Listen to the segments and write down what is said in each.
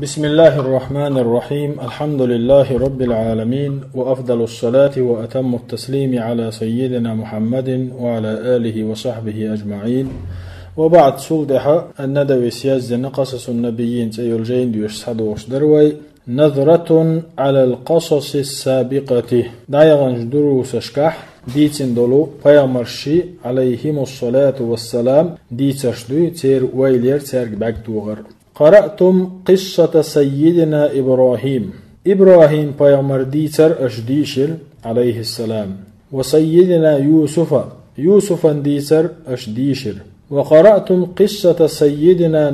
بسم الله الرحمن الرحيم. الحمد لله رب العالمين، وأفضل الصلاة وأتم التسليم على سيدنا محمد وعلى آله وصحبه أجمعين. وبعد صلدها الندوي سياز قصص النبيين سيولجين يشهدوش دروي نظرة على القصص السابقة دايغن دروس شكح ديتن دولو فيامرشي عليهم الصلاة والسلام ديتشدوي تير ويلير تير باكتوغر. قرأتم قصة سيدنا إبراهيم فيامر ديتر أشديشر عليه السلام، وسيدنا يوسف ديتر أشديشر. وقرأتم قصة سيدنا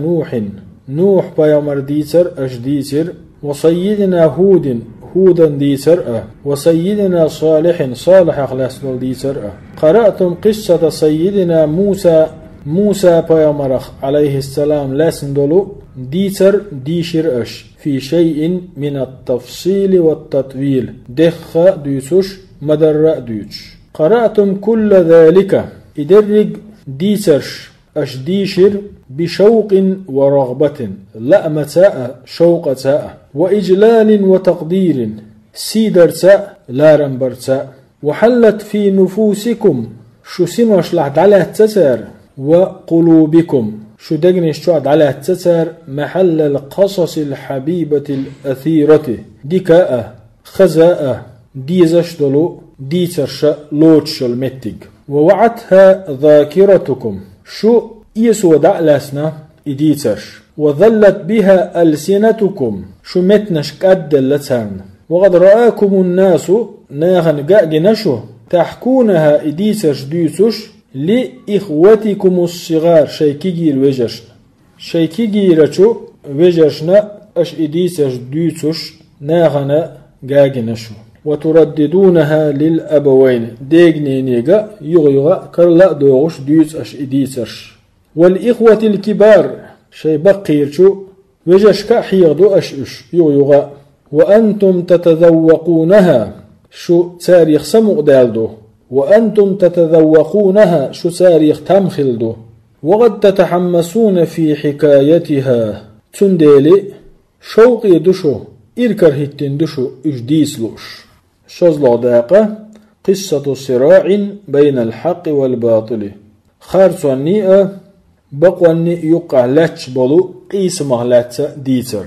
نوح فيامر ديتر أشديتر، وسيدنا هودا ديتر وسيدنا صالح أخلاص ديتر. قرأتم قصة سيدنا موسى بيامرخ عليه السلام لاسن دولو ديتر ديشر في شيء من التفصيل والتطويل دخ ديسوش مدر ديوش. قرأتم كل ذلك إدرج ديترش ديشر بشوق ورغبة لأمتاء شوقتاء وإجلال وتقدير سيدرتاء لا رنبرتاء. وحلت في نفوسكم شو سنوش لحد على التتر وقلوبكم شو دقنش شعد على التتر محل القصص الحبيبة الأثيرة دكاء خزاء ديزشدلو ديترش لوتش المتق. ووعتها ذاكرتكم شو يسو دعلسنا إديترش، وظلت بها ألسنتكم شو متنش كأدلتان. وقد رآكم الناس ناغن قاقنشو تحكونها إديترش ديتوش لإخوتكم الصغار شيكيجير وجرشنا شيكيجيرشو وجرشنا أش إديترش ديتوش ناغن قاقنشو. وترددونها للأبوين ديغنينيغا يغيغا كرلا دوغش ديوز أش إديترش. والإخوة الكبار شي بقيرشو وجشكا حيغدو أش يغيغا. وأنتم تتذوقونها شو تاريخ سمق دالدو، وأنتم تتذوقونها شو تاريخ تمخلدو. وقد تتحمسون في حكايتها تنديلي شوقي دشو إركر هتين دشو إجديسلوش. شزلو داقة قصة صراع بين الحق والباطل خارصواني بقواني يقع لاتش بلو قيس مغلات ديتر.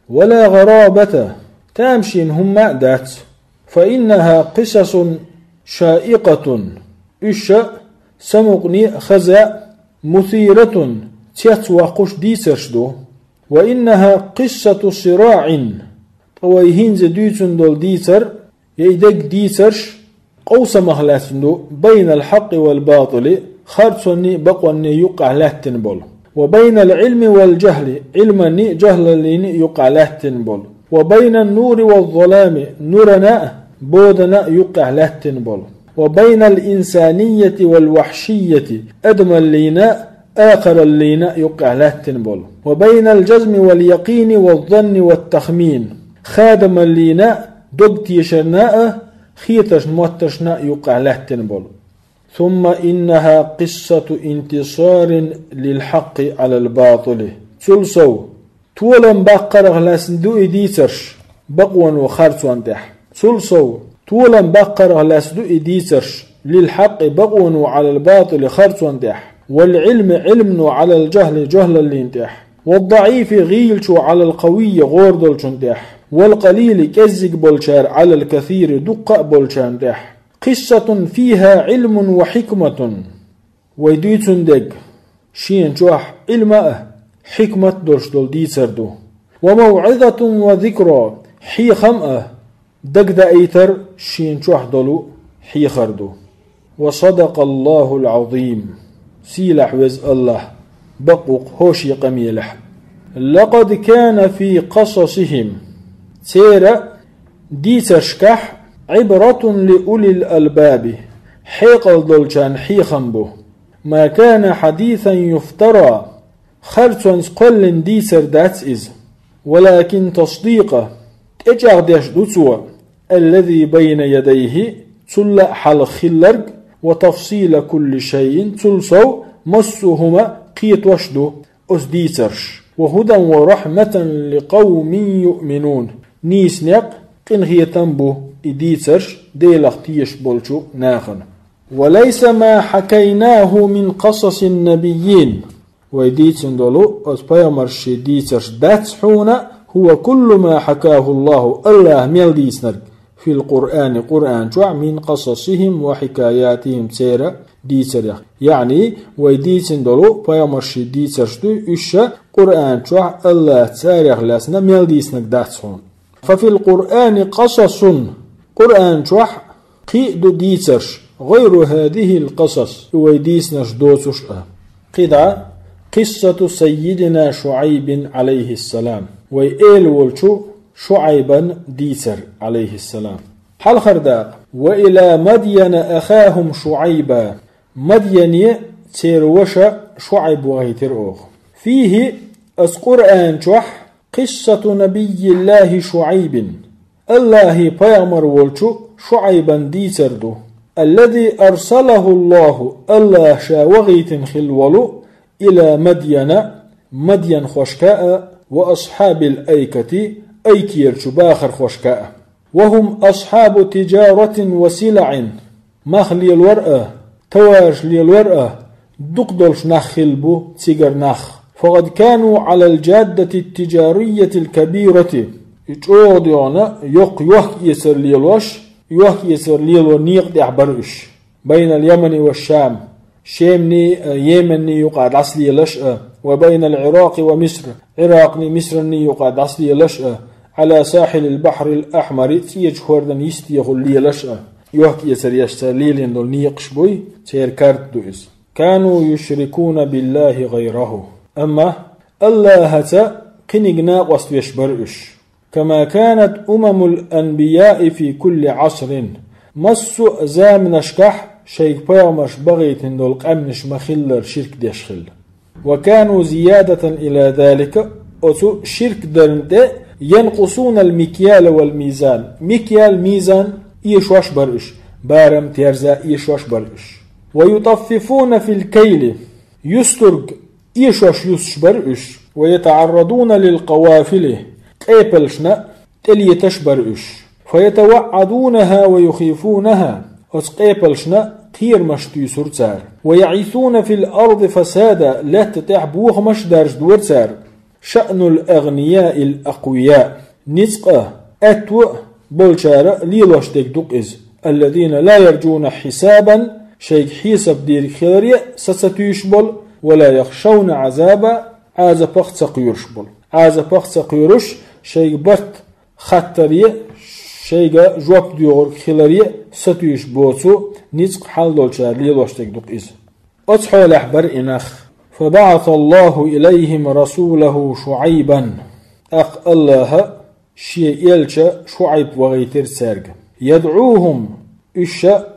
ولا غرابة تامشين هم دات، فإنها قصص شائقة سمقني خزاء مثيرة تيتوقش ديترشدو. وإنها قصة صراع طويهين زديتن دول ديتر يدق ديترش قوس مهلاتندو بين الحق والباطل خارصني بقواني يقع لاتن بول. وبين العلم والجهل علمني جهلني يقع لاتن بول. وبين النور والظلام نورنا بودنا يقع لاتن بول. وبين الإنسانية والوحشية أدم اللينا آخر اللينا يقع لاتن بول. وبين الجزم واليقين والظن والتخمين خادم اللينا دقت يشرناء خيتش موتشنا يقع لاتن بول. ثم إنها قصة انتصار للحق على الباطل تلسو تولن بقر غلاسندو إديترش بقوان وخارسوان تح تلسو تولن بقر غلاسندو إديترش للحق بقوان على الباطل خارسوان تح. والعلم علم على الجهل جهل اللينتح. والضعيف غيلشو على القوي غوردل شنتح. والقليل كزق بولشار على الكثير دق بولشان تح. قصة فيها علم وحكمة ويديتون دق شين جوح علم حكمة درشدل ديتردو. وموعظة وذكرى حي خمأ دق دايتر شين جوح دلو حي خردو. وصدق الله العظيم سيلح وز الله بقوق هوشي قميلح. لقد كان في قصصهم سيرة ديترشكح عبرة لأولي الألباب حيقل دولشان حيخنبو. ما كان حديثا يفترى خرصن قل ديسر داتس إز، ولكن تصديقه تجاردش دوتوا الذي بين يديه تل حل خلرق وتفصيل كل شيء تلسو مسوهما قيت وشدو أس ديترش. وهدى ورحمة لقوم يؤمنون نيسنق قن هي تنبو إديتر ديلختيش بولشو ناخن وليس ما حكيناه من قصص النبيين ويديتن دولو أسبايمرش ديتر داتحونا هو كل ما حكاه الله ميل ديسنر في القرآن قرآن جوع من قصصهم وحكاياتهم تيرا ديتر يعني ويديتن دولو بايمرش ديتر شدو إشا قرآن جوع الله تاريخ لاسنا ميل ديسنر داتحون ففي القرآن قصص قرآن جوع قيد ديتر غير هذه القصص ويديسنا شدوتش قدع قصة سيدنا شعيب عليه السلام وإيل والشو شعيبا ديتر عليه السلام حال خرداق وإلى مدين أخاهم شعيبا مدين تيروش شعيب وغيتر أوغ فيه القرآن جوح قصة نبي الله شعيب الله بيامر والشو شعيبا ديتر دو الذي أرسله الله شاوغيت خلولو إلى مدين خوشكاء وأصحاب الأيكة أيكير شباخر خوشكاء وهم أصحاب تجارة وسلع مخلي الورقة تواج لي الورقة دقدلش نخلبو تيجر نخ فقد كانوا على الجادة التجارية الكبيرة يتعودون يوك يسر ليلوش يوك يسر ليلو نيق دعبرش بين اليمن والشام شامني يمني يقعد عصلي لشأ وبين العراق ومصر عراقني مصرني يقعد عصلي لشأ على ساحل البحر الأحمر تيج خوردن يستيخ لي لشأ يوك يسر يشتر ليلين دول نيقش بوي تير كارت دوئز كانوا يشركون بالله غيره أما الله هتا قنقنا وستويش برئش كما كانت الأنبياء في كل عصر مسو زامن اشكح شيك بيامش بغيتن دول قمنش مخلر شرك ديشخل وكانوا زيادة إلى ذلك أتو شرك درنده ينقصون المكيال والميزان مكيال ميزان إيشواش برئش بارم تيرزا إيشواش برئش ويطففون في الكيل يسترق إيشواش يسش برئش ويتعرضون للقوافل قيبلشنا تليتش برئش فيتوعدونها ويخيفونها أسقيبلشنا تير مشتي سرتار ويعيثون في الأرض فسادا لا تتعبوه مش دارج دورتار شأن الأغنياء الأقوياء نزقه أتو بولشار ليلوشتك دقز الذين لا يرجون حسابا شيك حساب دير خيرية ستيشبل ولا يخشون عذابا عاز بخت قيرشبل عاز بخت قيرش شيك برت خطرية شيء جواب ديور خلارية ستيش بوتو نزق حال دولشار ليلوشتك دقز أتحو الأحبر إنخ فبعث الله إليهم رسوله شعيبا أخ الله شيء يلشا شعيب وغيتر سارق يدعوهم إشا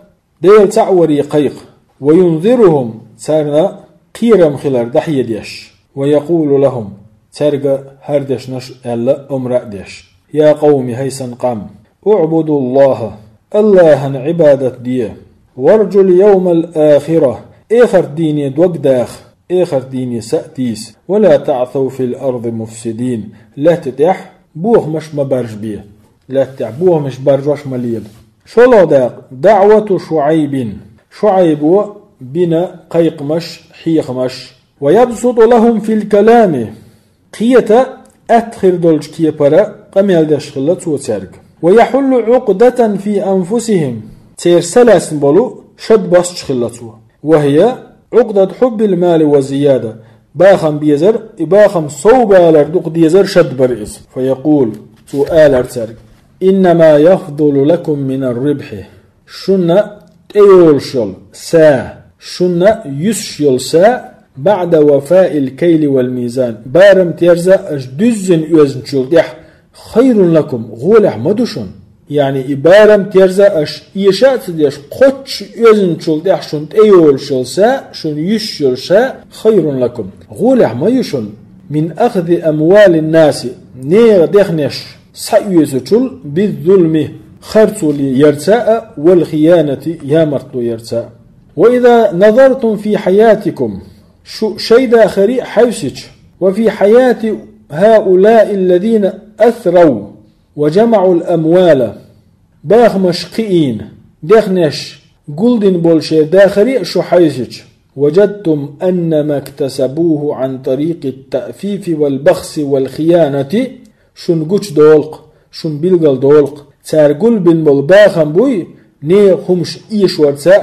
ديل تعوري قيق وينذرهم سارنا قيرم خلال دحية ديش ويقول لهم سارق هردش نش ألا أمرأ ديش يا قوم هيسن قام اعبدوا الله عبادة ديه وارجوا اليوم الآخرة آخر ديني دوق داخ آخر ديني سأتيس ولا تعثوا في الأرض مفسدين لا تتح بوه مش مبارج بيه لا تتح بوه مش بارجوش مليل شلو داق دعوة شعيب بنا قيق مش حيق مش ويبسط لهم في الكلام قية أدخل دولج كيبرا قميل دشخلت وتارك ويحل عقدة في أنفسهم تير سلاس بلو شد باس خلتوا وهي عقدة حب المال وزيادة باخم بيزر باخم صوبة لردق ديزر شد برئيس فيقول سؤال ارتارك إنما يفضل لكم من الربح شنة تيولشل سا شنة يسشل سا بعد وفاء الكيل والميزان بارم تيرزا أجدزن يوزنشل ديح خير لكم غولح مدوشن يعني إبارم تيرزا أش يشات ديش قطش يوزنشل ديح شن تيولشل سا شن يشل سا خير لكم غولح مدوشن من أخذ أموال الناس نير ديخنش سيوزنشل بالظلم خرطوا ليرتاء والخيانة يامرتو يرتاء وإذا نظرتم في حياتكم شيء داخلي حيوسج وفي حياة هؤلاء الذين أثروا وجمعوا الأموال باخ مشقين دخنش قلدن بولشي داخري شو حيثش وجدتم أن ما اكتسبوه عن طريق التأفيف والبخس والخيانة شن قوش دولق شن بلغل دولق تار قلبن بول باخم بوي ني خمش إيش ورسا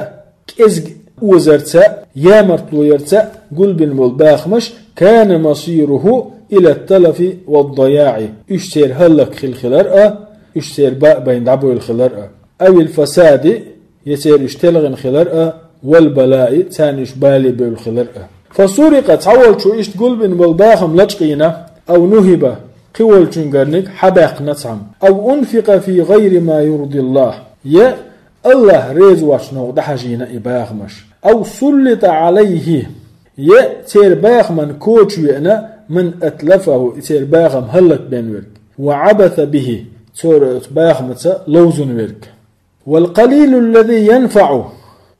كزق وزرسا يامرتلو يرسا قلبن بول باخمش كان مصيره إلى التلف والضياع اشتير هلك خلخلرأة اشتير باء بين دعبو الخلرأة أو الفساد يسير اشتلغن خلرأة والبلاء تانيش بالي بالخلرأة فسورقت عول شو اشت قلبن بول باخم لجقينا أو نهبة قول شنقرنك حباق نتعم أو أنفق في غير ما يرضي الله يا الله ريز واشنو دحجينا إباغمش أو سلط عليه يا تير باغ من كوتش وينا من أتلفه تير باغم هلك بين ورك وعبث به تير باغمت لوزن ورك والقليل الذي ينفع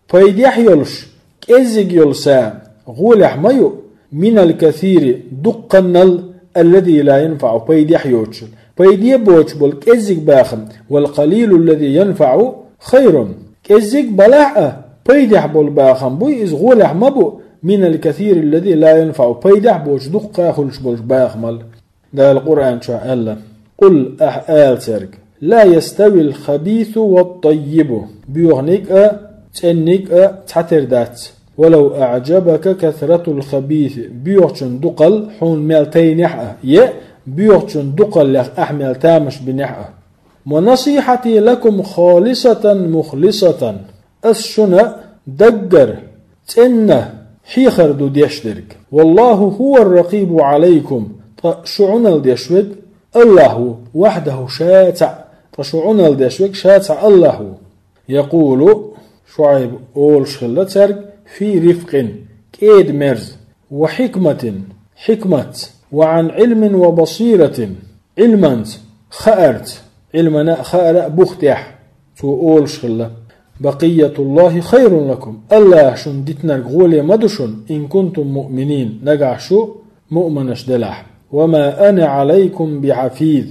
فيديح يلش كيزيق يلسا غولح ميو من الكثير دقنل الذي لا ينفع فيديح يوتش فيدي بوتش بول كيزيق باغم والقليل الذي ينفع خير كيزيق بلاعة فيديح بول باغم بوي إز غولح مبو من الكثير الذي لا ينفع فيدح بوش دقا خلش بوش باخمل ده القرآن شاء الله قل أحآل سرق لا يستوي الخبيث والطيب بيغنيك تنك تحتر دات ولو أعجبك كثرة الخبيث بيغشن دقل حون مالتين نحأة يه بيغشن دقل أحمل تامش بنحأة ونصيحتي لكم خالصة مخلصة أسشنا دقر تنه حيخر دو ديشترك والله هو الرقيب عليكم شعونا الديشود الله وحده شاتع شعونا الديشود شاتع الله يقول شعيب أول شخلة ترك في رفق كيد مرز وحكمة حكمة وعن علم وبصيرة علما خأرت علمنا خأر بختح تو أول شخلة بقية الله خير لكم الله شن ديتنا غولي مدشن إن كنتم مؤمنين نقع شو مؤمنش دلح وما أنا عليكم بعفيذ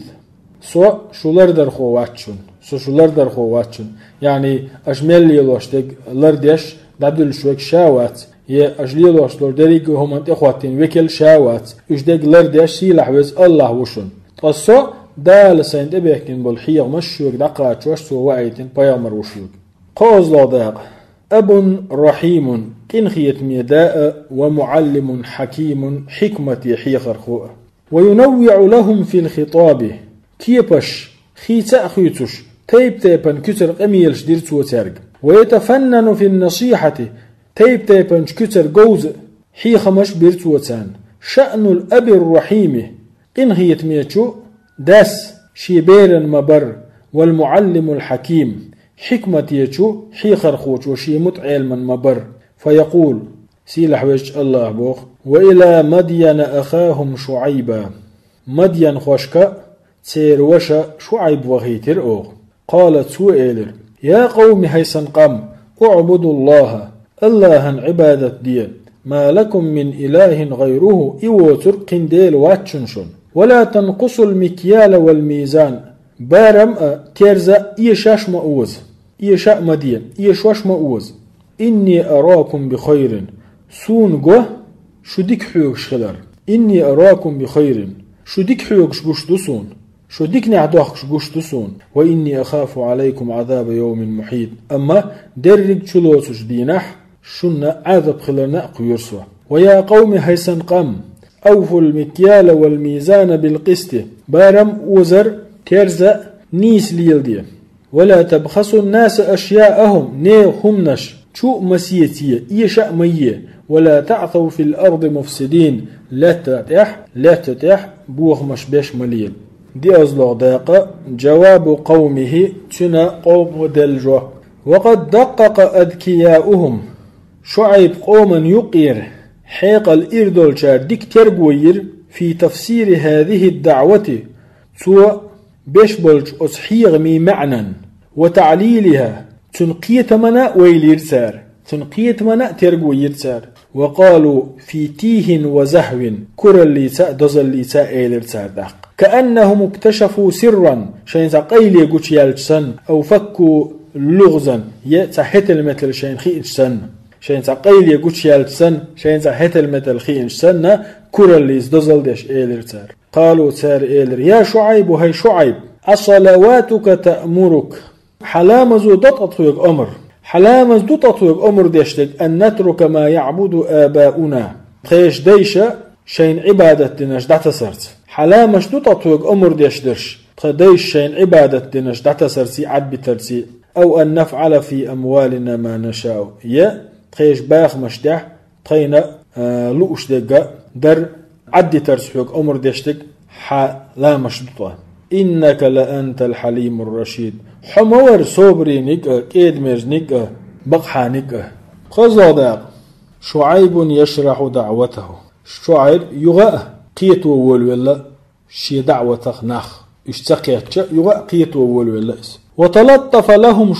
سو شولر در خواتشن شولر در خواتشن يعني أجمل يلوشتك لردش دبدل شوك شاوات يا أجلي لوش لردريك هم أنت إخواتين وكل شاوات إجدك لردش سيلح وز الله وشن تصو دال سيند إبهكين بالحيغ مشوك دقات شوش سو وعيتين بيامر وشوك قوز لضاق أب رحيم كنخية ميداء ومعلم حكيم حكمة حيخر خوء وينوع لهم في الخطاب كيبش خيتاء خيتش تيب تيبن كتر قميلش ديرت وترق ويتفنن في النصيحة تيب تيبن كتر قوز حيخمش بيرت وتان شأن الأب الرحيم كنخية ميتشو داس شيبير مبر والمعلم الحكيم حكمة يشو حيخر خوش وشي متعيل من مبر فيقول سيلح وجه الله بوخ وإلى مدين أخاهم شعيبا مدين خوشك تير وشا شعيب وغيتر أوغ قالت سوئيلر يا قوم هيسن قم اعبدوا الله اللهن عبادة دي ما لكم من إله غيره إيوتر قنديل واتشنشن ولا تنقصوا المكيال والميزان بارم تيرزا إيشاش مأوز إيشاء مدين إيشواش مأوز إني أراكم بخير سون قوه شديك حيوكش خلر إني أراكم بخير شديك حيوكش بوشدسون شديك نعدوخش بوشدسون وإني أخاف عليكم عذاب يوم محيط أما درق شلوسش دينح شنا عذاب خلرنا قيرسوا ويا قوم هيسن قم أوفوا المكيال والميزان بالقسط بارم وزر تيرزا نيس ليلدي ولا تبخسوا الناس أشياءهم نيخمنش شو مسيتي إيشاء ميه ولا تعثوا في الأرض مفسدين لا تتح بوغ مشبش مليل دي أزلغ داقة جواب قومه تنا قوم دلجو وقد دقق أذكياؤهم شعيب قوما يقير حيق الإردول شار ديك ترقوير في تفسير هذه الدعوة سوى بيشبلج أصحيغ مي معنى وتعليلها تنقية منا ويلير سار تنقية منا ترقوير سار وقالوا في تيه وزهو كر الليساء دز الليساء إيلر تاردق كأنهم اكتشفوا سرا شين قيلي قوش يالجسن أو فكوا لغزا يتحتل مثل شين خيجسن شين قيلي قوش يالجسن شين تحتل مثل خيجسن كر الليس دزل ديش إيلر تار قالوا تار إيلر يا شعيب هاي شعيب أصلواتك تأمرك حلامز دططوك أمر حلامز دططوك أمر ديشتك أن نترك ما يعبد آباؤنا خيش ديشة شين عبادة دينش دعتسرت حلامش دططوك أمر ديشدرش خديش شين عبادة دينش دعتسرتي عد بترسي أو أن نفعل في أموالنا ما نشاء يا خيش باخ مشدح خينا لؤش دقا در عد ترسحوك أمر ديشتك حلامش دطوه إنك لأنت الحليم الرشيد حمور صبري نيك كيد مرنيك بقحا نيك خزادق شعيب يشرح دعوته شعيب يغا قيتو والولا شي دعوته نخ اشتقيت يغا قيتو والولا وتلطف لهم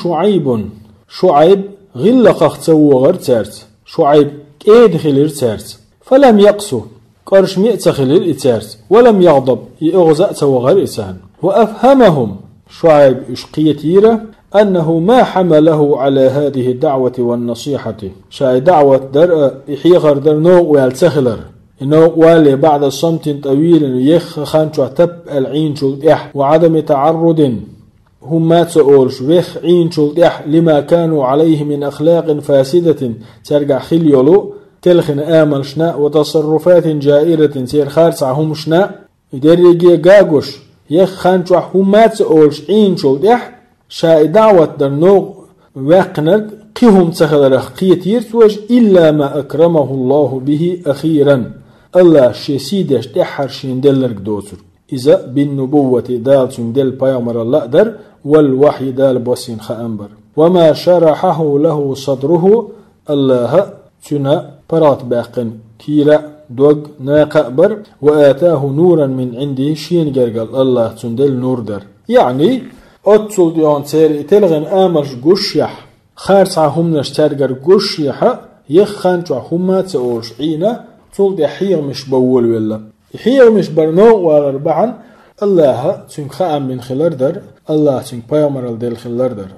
شعيب غلق اختسو غرتارت شعيب كيد خلير تارت فلم يقسو قرش مئة خليل إتارت ولم يغضب يغزأ توغر إسان وأفهمهم شعيب إشقيتيرة أنه ما حمله على هذه الدعوة والنصيحة شاي دعوة در إحيغر در نوع والتخلر نوع والي بعد صمت طويل يخ خانشو تب العين شلدح وعدم تعرض هم ما تقولش ويخ عين شلدح لما كانوا عليه من أخلاق فاسدة ترجع خليولو تلخن آمل شناء وتصرفات جائرة سير خارصة هم شناء يدرجي قاقوش يخ خانشو هم ما تقولش عين شلدح شاء دعوة در نوع واقنك قهم تخلرخ قيتير توج إلا ما أكرمه الله به أخيرا الله شسيدش تحر شين دلرك دوتر إذا بالنبوة دالتن دل بيامر الله در والوحي دال بوسين خأنبر وما شرحه له صدره الله تنا برات باقن كيرا دوغ ناقبر وآتاه نورا من عنده شين جرقل الله تندل نور در يعني أتصل ديون تيري تلغن آمرش قشيح خارصة هم نشترقر قشيحة يخانجوا هم تقولش عينا تصل دي حيغ مش بول ولا حيغ مش برنو وغربعا الله تنخاء من خلال در الله تنخاء ديل خلال در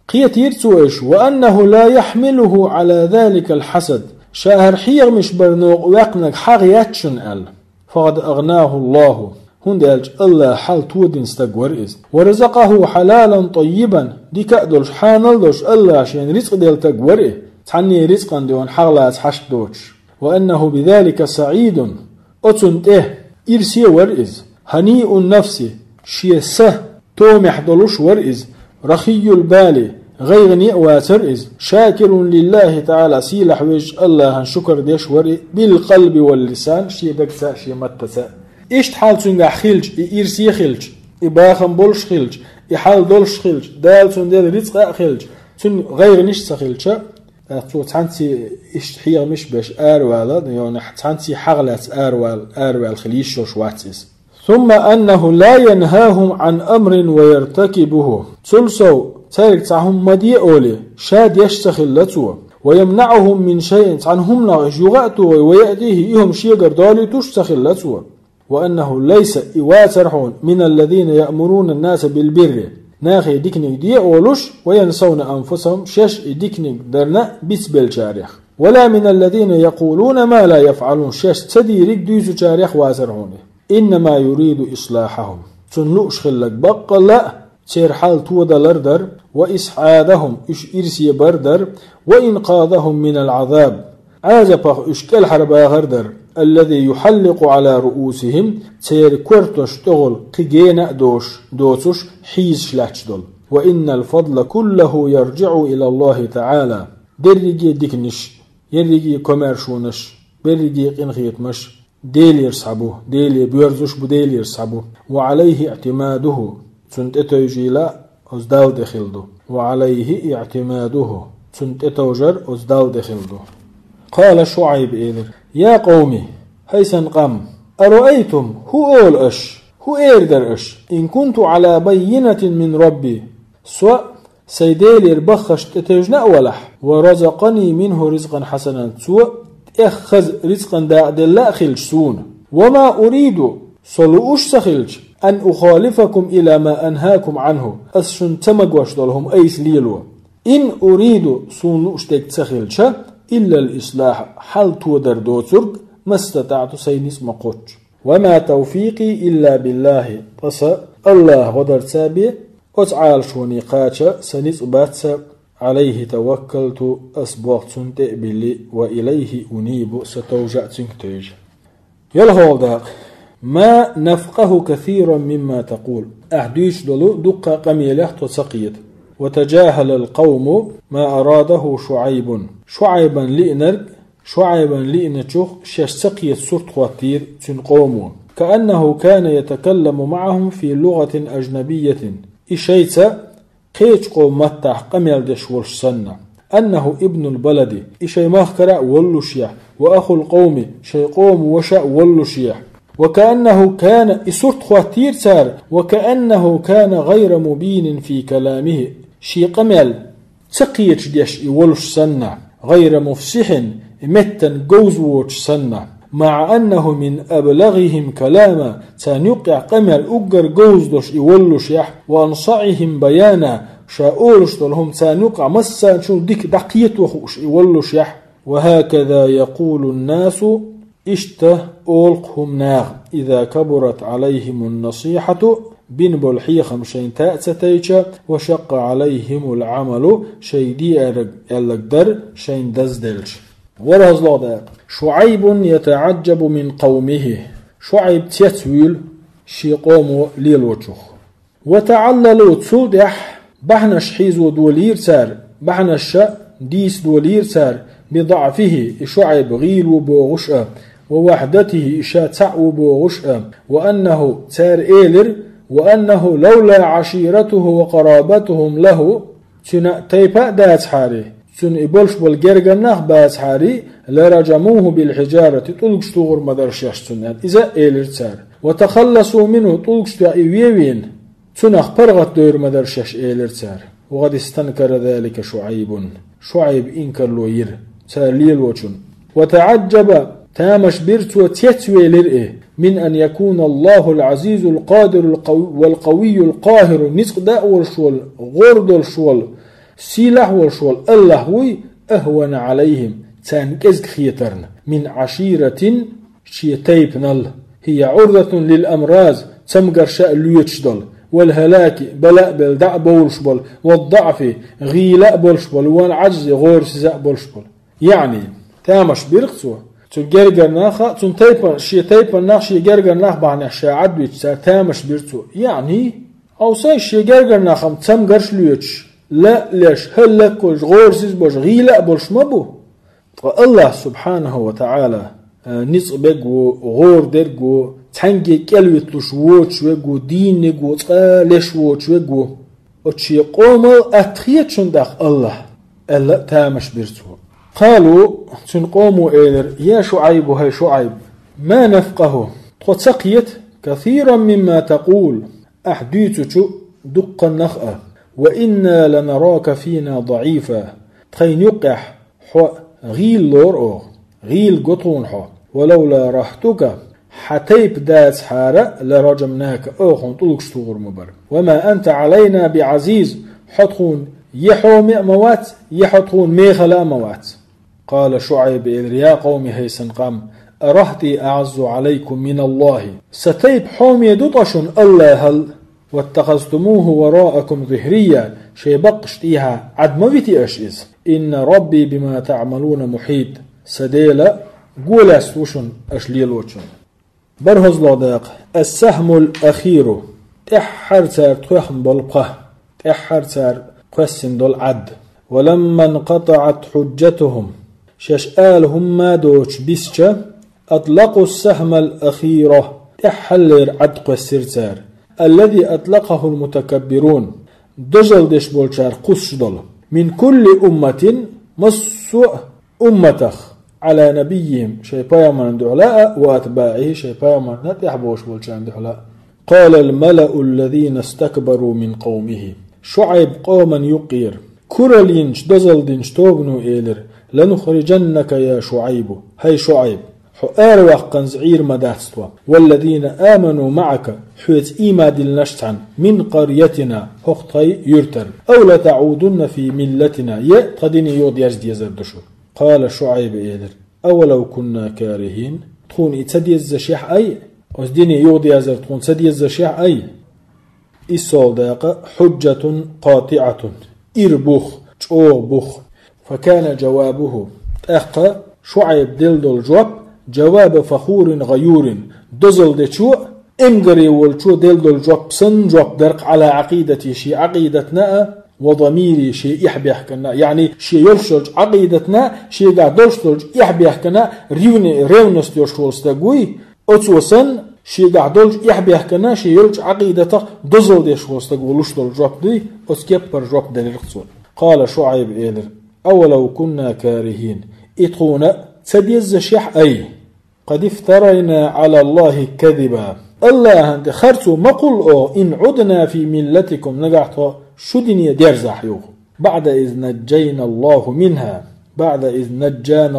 قيتير تويش وأنه لا يحمله على ذلك الحسد شاهر حيغ مش برنو وقنك حغياتشن أل فقد أغناه الله هندالج الله حال تودين استقور إز ورزقه حلالا طيبا دي كأدولش حانلدوش الله عشان رزق ديال تقور إيه تعني رزقا ديون حغلات حشت دوش وأنه بذلك سعيد أتنت إيه إرسي ورئز هنيء النفس شيسه تومح دولوش ورئز رخي البال غير نئواتر إز شاكر لله تعالى سيلح وجه الله شكر ديش ورئ بالقلب واللسان شي دكسا شي متسا إيش حال تنجح خلج إيرسي خلج إباخم بولش خلج إحال دولش خلج دال تندل رزق خلج تن غير نشت خلج تانسي إيش حيا مش باش أروال يعني تانسي حغلت أروال خليش شواتيس ثم أنه لا ينهاهم عن أمر ويرتكبه تلسو تارك تعهم مدي أولي شاد يشتخل لتوه ويمنعهم من شيء عنهم ناقش يغأتوا ويأتيه إهم شيقر دالي تشتخل لتوه وأنه ليس إواترحون من الذين يأمرون الناس بالبر ناخي ديكنيك دي أولوش وينسون أنفسهم شش ديكنيك درنا بسبل شاريخ ولا من الذين يقولون ما لا يفعلون شش تديرك ديسو شاريخ واترحونه إنما يريد إصلاحهم تنلوش خلق بقى لا تير حال تودلر در وإسعادهم إرسي بردر وإنقاذهم من العذاب عازبه إشكال حربا غردر الذي يحلق على رؤوسهم تير كورتوش تغل قيجينا دوتوش حيز شلاتش دول وإن الفضل كله يرجع إلى الله تعالى درجي ديكنش يرجي كوميرشونش برجي قنخيتمش ديل يرسحبوه ديل بيرزوش بديل يرسحبوه وعليه اعتماده تنتتوجي لا أزدال دخلده وعليه اعتماده تنتتوجر أزدال دخلده قال شعيب إذن يا قومي هيسن قم أرأيتم هو أول أش هو إيردر أش إن كنت على بينة من ربي سواء سيديل يربخش تتجنأ ولح ورزقني منه رزقا حسنا سواء اخذ رزقا داعد لا خلشون وما أريد صلوش سخلش أن أخالفكم إلى ما أنهاكم عنه أسشن تمقوش دولهم أيس ليلو إن أريد صلوش تك سخلش إلا الإصلاح حل تودر دوترق ما استطعت سينس مقوش وما توفيقي إلا بالله بس الله غدر تابي أتعال شوني قاتش سنس باتس عليه توكلت أسبوغ تنتئ باللي وإليه أنيب ستوجع تنكتيج يلهول داق ما نفقه كثيرا مما تقول أحديش دلو دقة قميلة تسقيت وتجاهل القوم ما أراده شعيبا لئنرق شسقيت سرط خواتير تنقومون كأنه كان يتكلم معهم في لغة أجنبية إشيتا قيش قوم متح قميل دش ولش سنة أنه ابن البلد إشي مخكرا ولشيح وأخو القوم شي قوم وشا ولشيح وكأنه كان إسرت خواتير سار وكأنه كان غير مبين في كلامه شي قمل تقيت ديش ولش سنة غير مفسح متن جوز ووش سنة مع أنه من أبلغهم كلاما تنقع قمل أجر جوز دوش يولش يح وأنصعهم بيانا شاولش لهم تنقع مسا شو ديك دقيت وخوش يولش يح وهكذا يقول الناس اشته أولقهم ناغ إذا كبرت عليهم النصيحة بن بالحيخم شين تأتتيش وشق عليهم العمل شيدي القدر شين دزدلش ورز لغداق شعيب يتعجب من قومه شعيب تيتويل شي قومو ليلوچوخ وتعللوا تصدح بحنش حيزو دولير سار بحنش ديس دولير سار بضعفه شعيب غيل وبوغشأ ووحدته إشا تعو بوغشأ وأنه تار إيلر وأنه لولا عشيرته وقرابتهم له تيبا دات حاري سن إبولش بالجرجناخ باز حاري لرجموه بالحجارة طلقش تغر مدرشش سنات إذا إيلر تار وتخلصوا منه طلقش تأيوين تنخ برغت دور مدرشش إيلر تار وقد استنكر ذلك شعيب إنكر لوير تار ليلوچن وتعجب تامش برتو تيتوي لرئه من أن يكون الله العزيز القادر والقوي القاهر نسق داء والشول غرد الشول سيلح والشول الله وي أهون عليهم تانكزك خيترن من عشيرة شيتيب نل هي عرضة للأمراض تمقر شاء ليتشدل والهلاك بلاء بلدع بولشبل والضعف غيلاء بولشبل والعجز غور سزاء بولشبل يعني تامش برقصو تجرجر ناخا تنتيبر شي تيبر ناخ شي جرجر ناخ بعنح شاعد ويتسا تامش برتو يعني أو ساي شي جرجر ناخم تمقرش ليتش لا ليش هل لكوش غور سيز بوش غيلاء بولش مبو الله سبحانه وتعالى نصبقو غور درقو تنجي كلوتلوش ووش وقو دين قو تقالش ووش وقو وشي قومل أتخيتشن داخ الله ألا تامش برتو قالوا تنقوموا إيلر يا شعيب هاي شعيب ما نفقه تقيت كثيرا مما تقول أحديثك دق النخأة وإنا لنراك فينا ضعيفا تخين يقح غيل لور غيل قطون ولولا رحتك حتيب داس حارة لرجمناك أخون طلقش تغر مبر وما أنت علينا بعزيز حطخون يحو موات يحطخون ميخلا موات قال شعيب يا قوم هيسن قام أرهتي أعز عليكم من الله ستيب حومي دطشن الله هل واتخذتموه وراءكم ظهريا شي بقشتيها عد مويتي أشيز إن ربي بما تعملون محيط سديلا قول استوشن أشليل وشن برهز لداق السهم الأخير تحر تار تخم بالقه تحر تار قسن دول عد ولما انقطعت حجتهم ششآل هم دوش بيسشا أطلقوا السهم الأخيرة تحلر عدق السرتار الذي أطلقه المتكبرون دجل دش بولشار قصدل من كل أمة مصوء أمتخ على نبيهم شيبايا من دعلاء وأتباعه شيبايا من نتحبوش بولشان دعلاء قال الملأ الذين استكبروا من قومه شعيب قوما يقير كرلينش دزل دينش توبنو إيلر لنخرجنك يا شعيب هي شعيب حقار وقن زعير مداستوا والذين آمنوا معك حيث إيماد النشتعن من قريتنا هقطي يرتر أو لتعودن في ملتنا يقتدني يود يزر دشو. قال شعيب إيدر أولو كنا كارهين تكون إتسدي الزشيح أي أصديني يود يزر تكون سدي الزشيح أي إسول داقة حجة قاطعة إربوخ بوخ. فكان جوابه أخطأ شعيب دلدل جواب فخور غيور دزل دشو امغري والشو دلدل سن درق على عقيدتي شي عقيدتنا وضميري شي يحبي يحكنا يعني شي يلشلج عقيدتنا شي قاعد دلشلج يحبي يحكنا ريونست يشولستقوي أتوسن شي قاعد دلج يحبي يحكنا شي يلج عقيدته دزل ديشولستقو لشتل دي أسكبر دليل. قال شعيب إيلر أولو كنا كارهين إتقونا تديز شيح أي قد افترينا على الله كذبا الله أنت خرتو مقل أو إن عدنا في ملتكم نقعتو شو دنيا ديرزح يوخ بعد إذ نجينا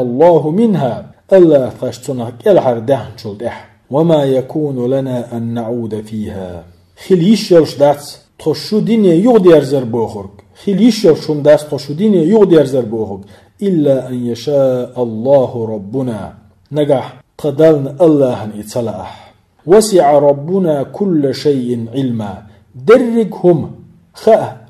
الله منها الله فاشتنك الحر دهن شلدح وما يكون لنا أن نعود فيها خليش يلش داتس تشو دنيا يغدير زربوخرك خليش يلشون داتس تشو دنيا يغدير زربوخرك إلا أن يشاء الله ربنا نجح قدرنا الله إتصلح وسع ربنا كل شيء علما درجهم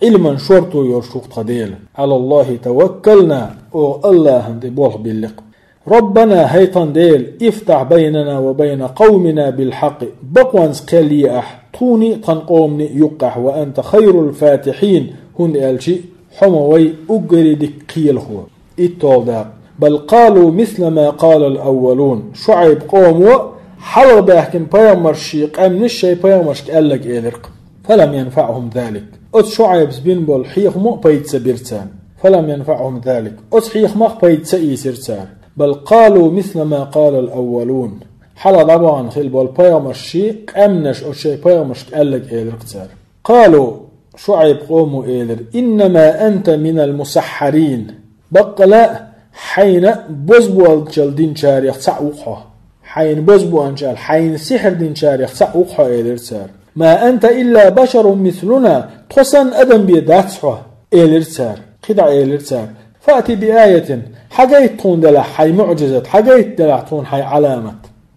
علما شرطو يرشوق قديل على الله توكلنا أو الله بوح باللق ربنا هيطان ديل افتح بيننا وبين قومنا بالحق بقوانس قليأح طوني تنقومني يقح وأنت خير الفاتحين هن ألشي حموي أقردك قيل هو التوضع بل قالوا مثل ما قال الأولون شعيب قوموا حلق بيحكم بيامر شيق أمن الشي بيامرشك قالك إيلرق فلم ينفعهم ذلك شعيب سبين بول حيخ مو بيتس بيرتان فلم ينفعهم ذلك حيخ مخ بيتس إيسرتان بل قالوا مثل ما قال الأولون حلق طبعا خيل بول بيامر شيق أمنش الشي بيامرشك قالك إيلرق تار قالوا شعيب قوموا إيلر إنما أنت من المسحرين بقلا حين بزبو الجلدين شاريخ تعوقها حين بزبو أنجال حين سحر دين شاريخ تعوقها إيلرتار ما أنت إلا بشر مثلنا تخصن أدم بيداتها إيلرتار خدع إيلرتار فأتي بآية حقيت تون دلع حي معجزة حقيت دلع تون حي علامة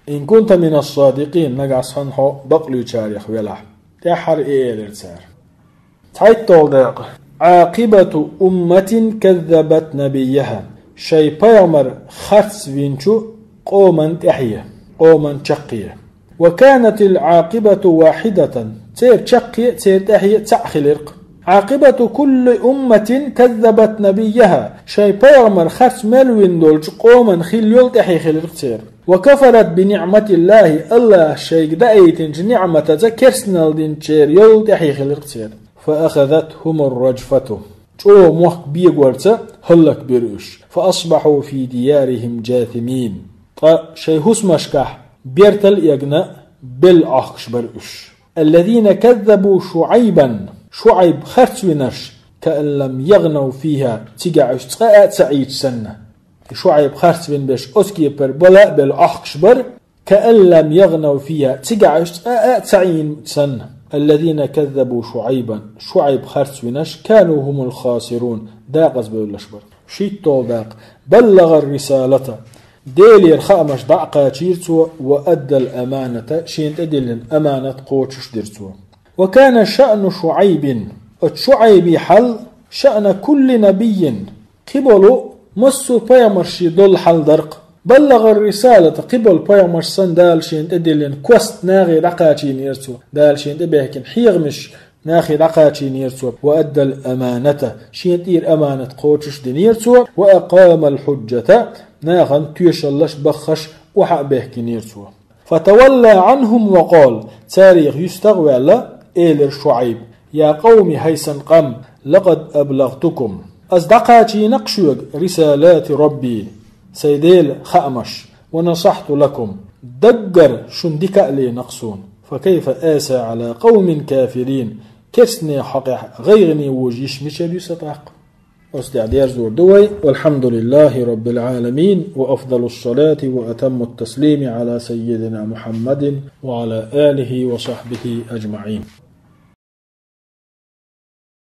إن كنت من الصادقين نقع صنحو بقلي شاريخ ويلح تحر إيلرتار تعيد طولداق عاقبة أمة كذبت نبيها شي بيامر خرس بينشو قوما تحية قوما تشقية وكانت العاقبة واحدة تير تشقية تير تحية تأخلرق عاقبة كل أمة كذبت نبيها شي بيامر خرس ملوين دولج قوما خليول تحي خلرق تير وكفرت بنعمة الله شيك دايتنج نعمة تذكرسنال دين تير يول تحي خلرق تير فأخذتهم الرجفة شو موك بيغورتا هلك بيروش فأصبحوا في ديارهم جاثمين شي هسمشكح بيرتل يغنى بالعخش برؤش الذين كذبوا شعيب خرسونش كأن لم يغنوا فيها تيجعش تقاء سعيد سنة شعيب خرسون بش أسكي بربلا بالعخش بر كأن لم يغنوا فيها تيجعش تقاء سعيد سنة الذين كذبوا شعيب خرسونش كانوا هم الخاسرون داقز بيولشبر شيت طول بلغ الرسالة ديلي الخامش دعقا تشيرتو وأدى الأمانة شين تدل أمانة قوتش درتو وكان شأن شعيب حل شأن كل نبي قبلوا مصو بيامرشي دول حل درق بلغ الرسالة قبل بيامرش سن دال شين تدل كوست ناغي دعقاتي نيرتو دال شين تبهكن حيغمش ناخي دعقاتي نيرتو وأدى الأمانة شين تير أمانة قوتش دنيرتو وأقام الحجة ناغن تيشلش بخش وحق بهكي نيرتو فتولى عنهم وقال تاريخ يستغوى لا إيلر شعيب يا قوم هيسن قم لقد أبلغتكم أصدقاتي نقشوك رسالات ربي سيديل خأمش ونصحت لكم دقر شندك لي نقصون فكيف آسى على قوم كافرين كسني حقح غيرني وجيش مش يستطاق أستعدير زور دوي. والحمد لله رب العالمين، وأفضل الصلاة وأتم التسليم على سيدنا محمد وعلى آله وصحبه أجمعين.